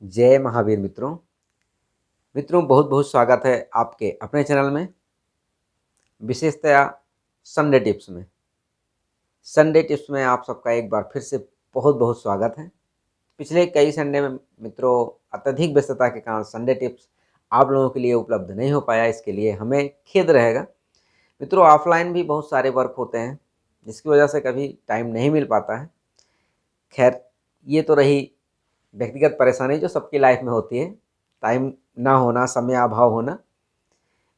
जय महावीर मित्रों बहुत बहुत स्वागत है आपके अपने चैनल में, विशेषतया संडे टिप्स में आप सबका एक बार फिर से बहुत बहुत स्वागत है। पिछले कई संडे में मित्रों अत्यधिक व्यस्तता के कारण संडे टिप्स आप लोगों के लिए उपलब्ध नहीं हो पाया, इसके लिए हमें खेद रहेगा। मित्रों ऑफलाइन भी बहुत सारे वर्क होते हैं जिसकी वजह से कभी टाइम नहीं मिल पाता है। खैर, ये तो रही व्यक्तिगत परेशानी जो सबकी लाइफ में होती है, टाइम ना होना, समय अभाव होना।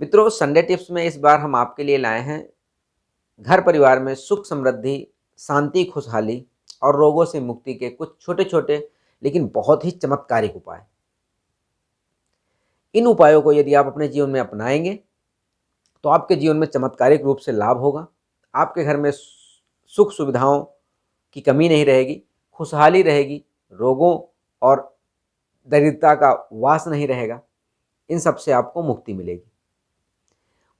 मित्रों संडे टिप्स में इस बार हम आपके लिए लाए हैं घर परिवार में सुख समृद्धि, शांति, खुशहाली और रोगों से मुक्ति के कुछ छोटे छोटे लेकिन बहुत ही चमत्कारिक उपाय। इन उपायों को यदि आप अपने जीवन में अपनाएंगे तो आपके जीवन में चमत्कारिक रूप से लाभ होगा। आपके घर में सुख सुविधाओं की कमी नहीं रहेगी, खुशहाली रहेगी, रोगों और दरिद्रता का वास नहीं रहेगा। इन सब से आपको मुक्ति मिलेगी।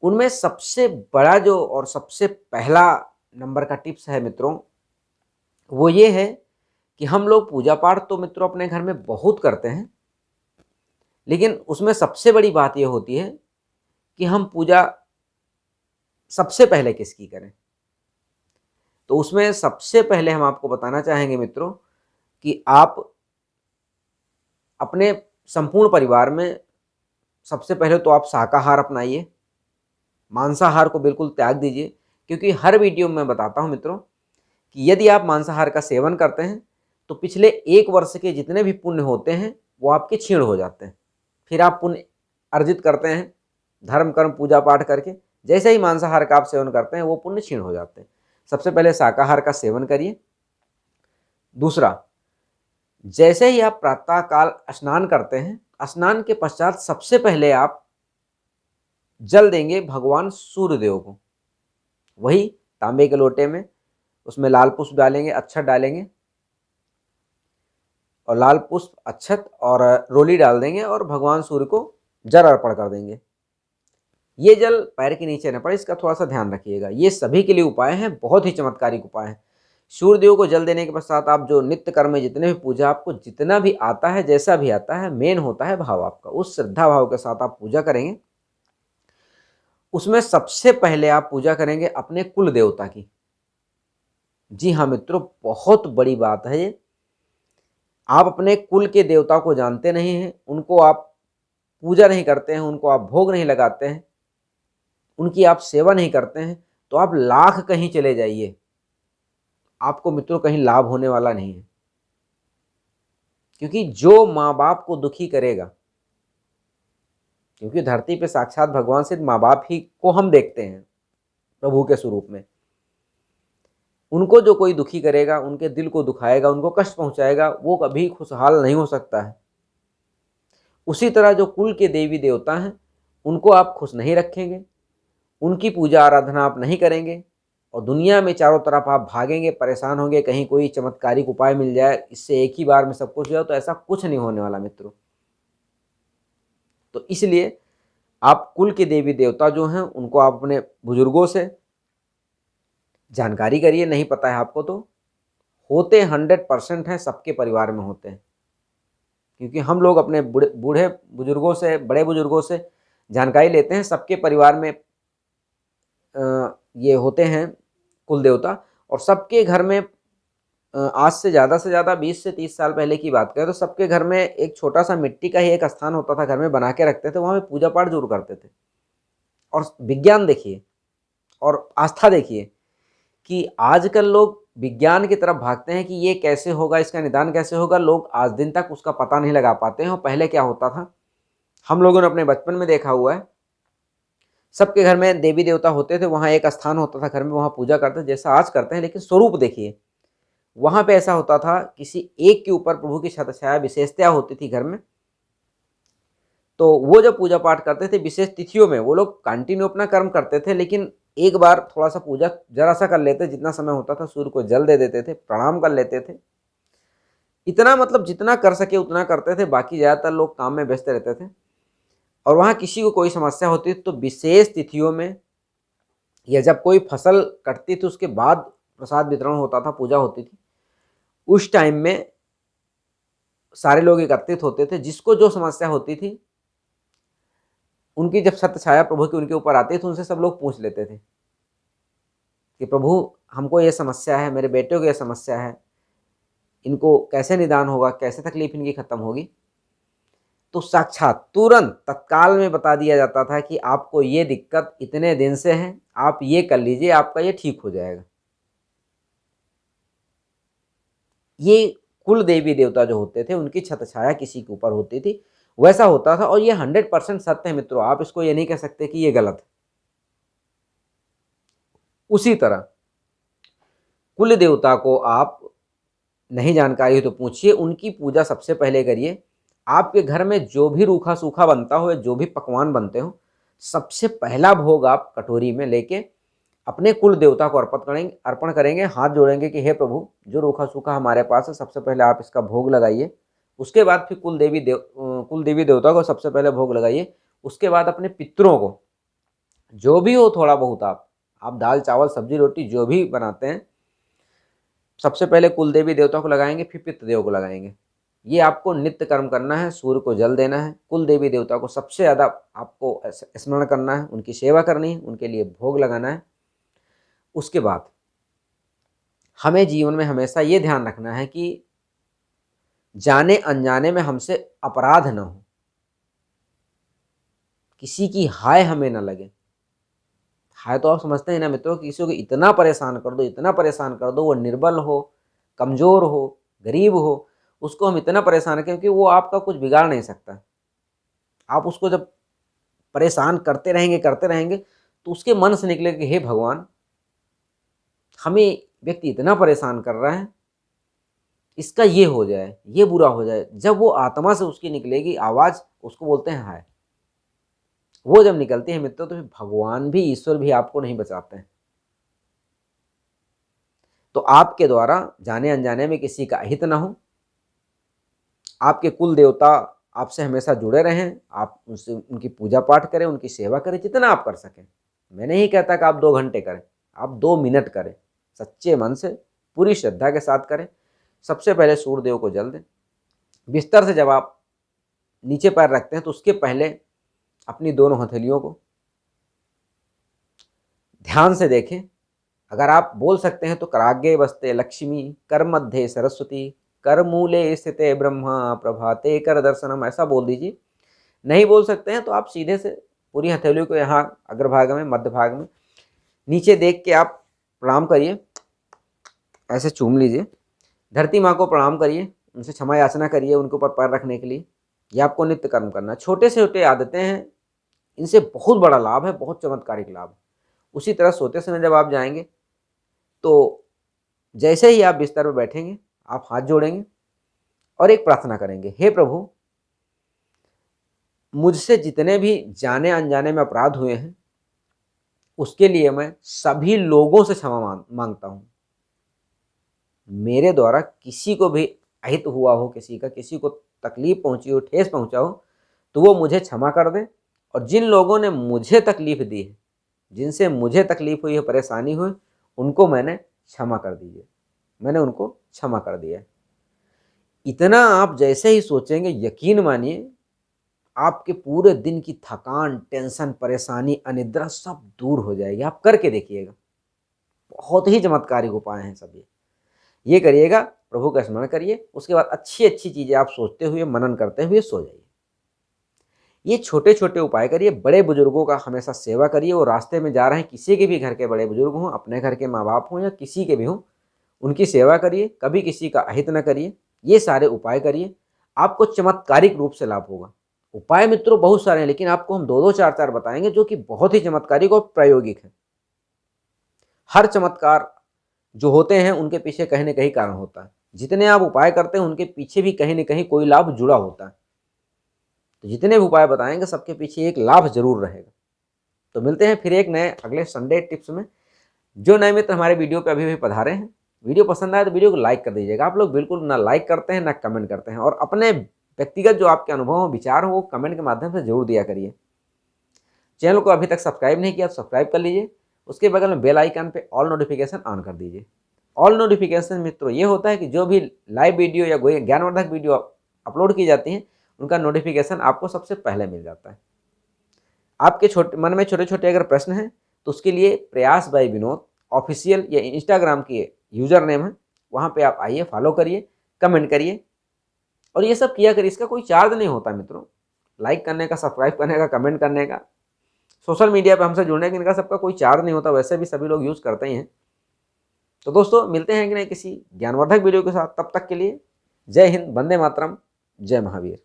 उनमें सबसे बड़ा जो और सबसे पहला नंबर का टिप्स है मित्रों, वो ये है कि हम लोग पूजा पाठ तो मित्रों अपने घर में बहुत करते हैं, लेकिन उसमें सबसे बड़ी बात ये होती है कि हम पूजा सबसे पहले किसकी करें। तो उसमें सबसे पहले हम आपको बताना चाहेंगे मित्रों कि आप अपने संपूर्ण परिवार में सबसे पहले तो आप शाकाहार अपनाइए, मांसाहार को बिल्कुल त्याग दीजिए। क्योंकि हर वीडियो में मैं बताता हूं मित्रों कि यदि आप मांसाहार का सेवन करते हैं तो पिछले 1 वर्ष के जितने भी पुण्य होते हैं वो आपके क्षीण हो जाते हैं। फिर आप पुण्य अर्जित करते हैं धर्म कर्म पूजा पाठ करके, जैसे ही मांसाहार का आप सेवन करते हैं वो पुण्य क्षीण हो जाते हैं। सबसे पहले शाकाहार का सेवन करिए। दूसरा, जैसे ही आप प्रातः काल स्नान करते हैं, स्नान के पश्चात सबसे पहले आप जल देंगे भगवान सूर्यदेव को। वही तांबे के लोटे में, उसमें लाल पुष्प डालेंगे, अक्षत डालेंगे और लाल पुष्प, अक्षत और रोली डाल देंगे और भगवान सूर्य को जल अर्पण कर देंगे। ये जल पैर के नीचे न पड़े, इसका थोड़ा सा ध्यान रखिएगा। ये सभी के लिए उपाय हैं, बहुत ही चमत्कारिक उपाय हैं। सूर्यदेव को जल देने के पश्चात आप जो नित्य कर्म में जितने भी पूजा आपको जितना भी आता है, जैसा भी आता है, मेन होता है भाव आपका। उस श्रद्धा भाव के साथ आप पूजा करेंगे। उसमें सबसे पहले आप पूजा करेंगे अपने कुल देवता की। जी हाँ मित्रों, बहुत बड़ी बात है ये। आप अपने कुल के देवता को जानते नहीं हैं, उनको आप पूजा नहीं करते हैं, उनको आप भोग नहीं लगाते हैं, उनकी आप सेवा नहीं करते हैं, तो आप लाख कहीं चले जाइए, आपको मित्रों कहीं लाभ होने वाला नहीं है। क्योंकि जो माँ बाप को दुखी करेगा, क्योंकि धरती पे साक्षात भगवान सिर्फ माँ बाप ही को हम देखते हैं प्रभु के स्वरूप में, उनको जो कोई दुखी करेगा, उनके दिल को दुखाएगा, उनको कष्ट पहुंचाएगा, वो कभी खुशहाल नहीं हो सकता है। उसी तरह जो कुल के देवी देवता हैं उनको आप खुश नहीं रखेंगे, उनकी पूजा आराधना आप नहीं करेंगे और दुनिया में चारों तरफ आप भागेंगे, परेशान होंगे, कहीं कोई चमत्कारिक उपाय मिल जाए, इससे एक ही बार में सब कुछ हो जाए, तो ऐसा कुछ नहीं होने वाला मित्रों। तो इसलिए आप कुल के देवी देवता जो हैं उनको आप अपने बुजुर्गों से जानकारी करिए। नहीं पता है आपको तो होते 100% हैं, सबके परिवार में होते हैं। क्योंकि हम लोग अपने बूढ़े बुजुर्गों से, बड़े बुजुर्गों से जानकारी लेते हैं। सबके परिवार में ये होते हैं कुल देवता, और सबके घर में आज से ज़्यादा 20 से 30 साल पहले की बात करें तो सबके घर में एक छोटा सा मिट्टी का ही एक स्थान होता था, घर में बना के रखते थे, वहाँ पे पूजा पाठ जरूर करते थे। और विज्ञान देखिए और आस्था देखिए कि आजकल लोग विज्ञान की तरफ भागते हैं कि ये कैसे होगा, इसका निदान कैसे होगा। लोग आज दिन तक उसका पता नहीं लगा पाते हैं। और पहले क्या होता था, हम लोगों ने अपने बचपन में देखा हुआ है, सबके घर में देवी देवता होते थे, वहाँ एक स्थान होता था घर में, वहाँ पूजा करते थे जैसा आज करते हैं। लेकिन स्वरूप देखिए, वहाँ पे ऐसा होता था किसी एक के ऊपर प्रभु की छत्रछाया विशेषता होती थी घर में। तो वो जब पूजा पाठ करते थे विशेष तिथियों में, वो लोग कंटिन्यू अपना कर्म करते थे, लेकिन एक बार थोड़ा सा पूजा जरा सा कर लेते, जितना समय होता था सूर्य को जल दे देते थे, प्रणाम कर लेते थे। इतना मतलब जितना कर सके उतना करते थे, बाकी ज़्यादातर लोग काम में व्यस्त रहते थे। और वहाँ किसी को कोई समस्या होती तो विशेष तिथियों में या जब कोई फसल कटती थी उसके बाद प्रसाद वितरण होता था, पूजा होती थी, उस टाइम में सारे लोग एकत्रित होते थे, जिसको जो समस्या होती थी उनकी जब सत्य छाया प्रभु की उनके ऊपर आती थी, उनसे सब लोग पूछ लेते थे कि प्रभु हमको ये समस्या है, मेरे बेटे को ये समस्या है, इनको कैसे निदान होगा, कैसे तकलीफ इनकी खत्म होगी। तो साक्षात तुरंत तत्काल में बता दिया जाता था कि आपको ये दिक्कत इतने दिन से है, आप ये कर लीजिए, आपका ये ठीक हो जाएगा। ये कुल देवी देवता जो होते थे उनकी छत्र छाया किसी के ऊपर होती थी, वैसा होता था। और ये 100% सत्य है मित्रों, आप इसको ये नहीं कह सकते कि ये गलत है। उसी तरह कुल देवता को आप नहीं जानकारी हो तो पूछिए, उनकी पूजा सबसे पहले करिए। आपके घर में जो भी रूखा सूखा बनता हो, जो भी पकवान बनते हो, सबसे पहला भोग आप कटोरी में लेके अपने कुल देवता को अर्पण करेंगे, हाथ जोड़ेंगे कि हे प्रभु, जो रूखा सूखा हमारे पास है सबसे पहले आप इसका भोग लगाइए। उसके बाद फिर कुल देवी देवता को सबसे पहले भोग लगाइए। उसके बाद अपने पितरों को, जो भी हो थोड़ा बहुत आप दाल चावल सब्जी रोटी जो भी बनाते हैं, सबसे पहले कुल देवी देवता को लगाएंगे, फिर पितृदेव को लगाएंगे। ये आपको नित्य कर्म करना है। सूर्य को जल देना है, कुल देवी देवता को सबसे ज़्यादा आपको स्मरण करना है, उनकी सेवा करनी है, उनके लिए भोग लगाना है। उसके बाद हमें जीवन में हमेशा ये ध्यान रखना है कि जाने अनजाने में हमसे अपराध न हो, किसी की हाय हमें न लगे। हाय तो आप समझते हैं ना मित्रों, किसी को इतना परेशान कर दो, इतना परेशान कर दो, वो निर्बल हो, कमज़ोर हो, गरीब हो, उसको हम इतना परेशान करें कि वो आपका कुछ बिगाड़ नहीं सकता। आप उसको जब परेशान करते रहेंगे तो उसके मन से निकलेगा कि हे भगवान, हमें व्यक्ति इतना परेशान कर रहा है, इसका ये हो जाए, ये बुरा हो जाए। जब वो आत्मा से उसकी निकलेगी आवाज़, उसको बोलते हैं हाय। वो जब निकलती है मित्रों, तो फिर भगवान भी, ईश्वर भी आपको नहीं बचाते हैं। तो आपके द्वारा जाने अनजाने में किसी का अहित ना हो, आपके कुल देवता आपसे हमेशा जुड़े रहें, आप उनसे उनकी पूजा पाठ करें, उनकी सेवा करें जितना आप कर सकें। मैं नहीं कहता कि आप 2 घंटे करें, आप 2 मिनट करें, सच्चे मन से पूरी श्रद्धा के साथ करें। सबसे पहले सूर्यदेव को जल दें। बिस्तर से जब आप नीचे पैर रखते हैं तो उसके पहले अपनी दोनों हथेलियों को ध्यान से देखें। अगर आप बोल सकते हैं तो कराग्रे बस्ते लक्ष्मी, कर मध्य सरस्वती, कर मूले स्थिते ब्रह्मा, प्रभाते कर दर्शनम, ऐसा बोल दीजिए। नहीं बोल सकते हैं तो आप सीधे से पूरी हथेलियों को यहाँ अग्रभाग में, मध्य भाग में नीचे देख के आप प्रणाम करिए, ऐसे चूम लीजिए। धरती माँ को प्रणाम करिए, उनसे क्षमा याचना करिए उनके ऊपर पैर रखने के लिए। ये आपको नित्य कर्म करना है। छोटे से छोटे आदतें हैं, इनसे बहुत बड़ा लाभ है, बहुत चमत्कारिक लाभ। उसी तरह सोते समय जब आप जाएंगे तो जैसे ही आप बिस्तर पर बैठेंगे, आप हाथ जोड़ेंगे और एक प्रार्थना करेंगे, हे प्रभु, मुझसे जितने भी जाने अनजाने में अपराध हुए हैं उसके लिए मैं सभी लोगों से क्षमा मांगता हूँ। मेरे द्वारा किसी को भी अहित हुआ हो, किसी को तकलीफ पहुंची हो, ठेस पहुंचा हो, तो वो मुझे क्षमा कर दें। और जिन लोगों ने मुझे तकलीफ दी है, जिनसे मुझे तकलीफ हुई है, परेशानी हुई, उनको मैंने क्षमा कर दीजिए, मैंने उनको क्षमा कर दिया। इतना आप जैसे ही सोचेंगे, यकीन मानिए आपके पूरे दिन की थकान, टेंशन, परेशानी, अनिद्रा सब दूर हो जाएगी। आप करके देखिएगा, बहुत ही चमत्कारिक उपाय हैं सब ये करिएगा, प्रभु का स्मरण करिए। उसके बाद अच्छी अच्छी चीज़ें आप सोचते हुए, मनन करते हुए सो जाइए। ये छोटे छोटे उपाय करिए। बड़े बुजुर्गों का हमेशा सेवा करिए। वो रास्ते में जा रहे हैं, किसी के भी घर के बड़े बुजुर्ग हों, अपने घर के माँ बाप हों या किसी के भी हों, उनकी सेवा करिए। कभी किसी का अहित न करिए। ये सारे उपाय करिए, आपको चमत्कारिक रूप से लाभ होगा। उपाय मित्रों बहुत सारे हैं, लेकिन आपको हम 2-2, 4-4 बताएंगे जो कि बहुत ही चमत्कारिक और प्रायोगिक है। हर चमत्कार जो होते हैं उनके पीछे कहीं न कहीं कारण होता है। जितने आप उपाय करते हैं उनके पीछे भी कहीं न कहीं कोई लाभ जुड़ा होता है। तो जितने भी उपाय बताएंगे सबके पीछे एक लाभ जरूर रहेगा। तो मिलते हैं फिर एक नए अगले संडे टिप्स में। जो नए मित्र हमारे वीडियो पे अभी भी पधारे हैं, वीडियो पसंद आए तो वीडियो को लाइक कर दीजिएगा। आप लोग बिल्कुल ना लाइक करते हैं ना कमेंट करते हैं, और अपने व्यक्तिगत जो आपके अनुभव हो, विचार हो, वो कमेंट के माध्यम से जरूर दिया करिए। चैनल को अभी तक सब्सक्राइब नहीं किया तो सब्सक्राइब कर लीजिए। उसके बगल में बेल आइकन पे ऑल नोटिफिकेशन ऑन कर दीजिए। ऑल नोटिफिकेशन मित्रों ये होता है कि जो भी लाइव वीडियो या कोई ज्ञानवर्धक वीडियो अपलोड की जाती हैं उनका नोटिफिकेशन आपको सबसे पहले मिल जाता है। आपके मन में छोटे छोटे अगर प्रश्न हैं तो उसके लिए प्रयास बाय विनोद ऑफिशियल या इंस्टाग्राम की यूज़र नेम है, वहाँ पे आप आइए, फॉलो करिए, कमेंट करिए और ये सब किया करिए। इसका कोई चार्ज नहीं होता मित्रों, लाइक करने का, सब्सक्राइब करने का, कमेंट करने का, सोशल मीडिया पे हमसे जुड़ने का, इनका सबका कोई चार्ज नहीं होता, वैसे भी सभी लोग यूज़ करते ही हैं। तो दोस्तों मिलते हैं कि नहीं किसी ज्ञानवर्धक वीडियो के साथ, तब तक के लिए जय हिंद, वंदे मातरम, जय महावीर।